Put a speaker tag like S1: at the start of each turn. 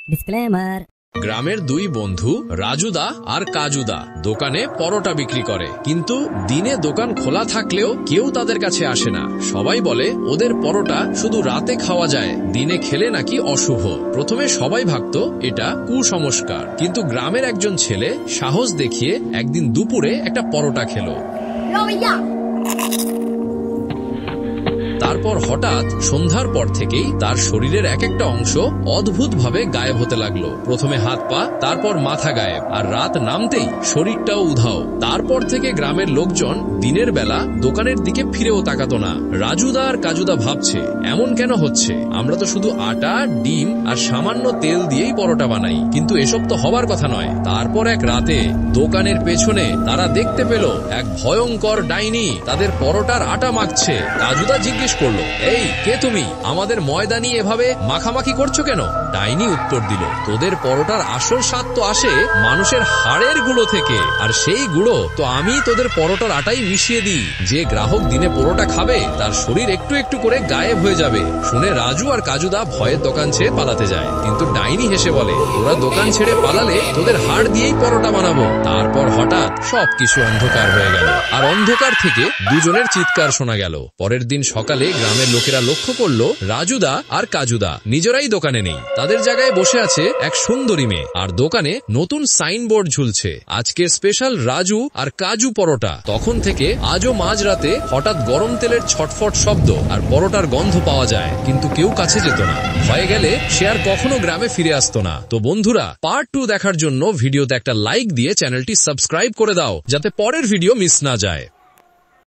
S1: Disclaimer.
S2: গ্রামের দুই বন্ধু রাজুদা আর কাজুদা দোকানে পরোটা বিক্রি করে, কিন্তু দিনে দোকান খোলা থাকলেও কেউ তাদের কাছে আসে না। সবাই বলে ওদের পরোটা শুধু রাতে খাওয়া যায়, দিনে খেলে নাকি অশুভ। প্রথমে সবাই ভাবত এটা কুসংস্কার, কিন্তু গ্রামের একজন ছেলে সাহস দেখিয়ে একদিন দুপুরে একটা পরোটা খেলো। তারপর হঠাৎ সন্ধ্যার পর থেকেই তার শরীরের এক একটা অংশ অদ্ভুতভাবে গায়েব হতে লাগলো। প্রথমে হাত পা, তারপর মাথা গায়েব, আর রাত নামতেই শরীরটাও উধাও। তারপর থেকে গ্রামের লোকজন দিনের বেলা দোকানের দিকে ফিরেও তাকাতো না। রাজুদা আর কাজুদা ভাবছে এমন কেন হচ্ছে, আমরা তো শুধু আটা, ডিম আর সামান্য তেল দিয়েই পরোটা বানাই, কিন্তু এসব তো হবার কথা নয়। তারপর এক রাতে দোকানের পেছনে তারা দেখতে পেল এক ভয়ঙ্কর ডাইনি তাদের পরোটার আটা মাখছে। কাজুদা জিজ্ঞেস করলো, এই কে তুমি, আমাদের ময়দা নিয়ে এভাবে মাখামাখি করছো কেন? ডাইনি উত্তর দিল, তোদের পরোটার আসল স্বাদ তো আসে মানুষের হাড়ের গুঁড়ো থেকে, আর সেই গুঁড়ো তো আমি তোদের পরোটার আটাই মিশিয়ে দিই। যে গ্রাহক দিনে পরোটা খাবে তার শরীর একটু একটু করে গায়েব হয়ে যাবে। শুনে রাজু আর কাজুদা ভয়ের দোকান ছেড়ে পালাতে যায়, কিন্তু ডাইনি হেসে বলে, তোরা দোকান ছেড়ে পালালে তোদের হাড় দিয়েই পরোটা বানাবো। তারপর হঠাৎ সবকিছু অন্ধকার হয়ে গেল, আর অন্ধকার থেকে দুজনের চিৎকার শোনা গেল। পরের দিন সকালে গ্রামের লোকেরা লক্ষ্য করলো রাজুদা আর কাজুদা নিজেরাই দোকানে নেই। তাদের জায়গায় বসে আছে এক সুন্দরী মেয়ে, আর দোকানে নতুন সাইনবোর্ড ঝুলছে, আজকের স্পেশাল রাজু আর কাজু পরোটা। তখন থেকে আজও মাঝরাতে হঠাৎ গরম তেলের ছটফট শব্দ আর পরোটার গন্ধ পাওয়া যায়, কিন্তু কেউ কাছে যেত না। ভয়ে গেলে সে আর কখনো গ্রামে ফিরে আসতো না। তো বন্ধুরা, পার্ট 2 দেখার জন্য ভিডিওতে একটা লাইক দিয়ে চ্যানেলটি সাবস্ক্রাইব করে দাও, যাতে পরের ভিডিও মিস না যায়।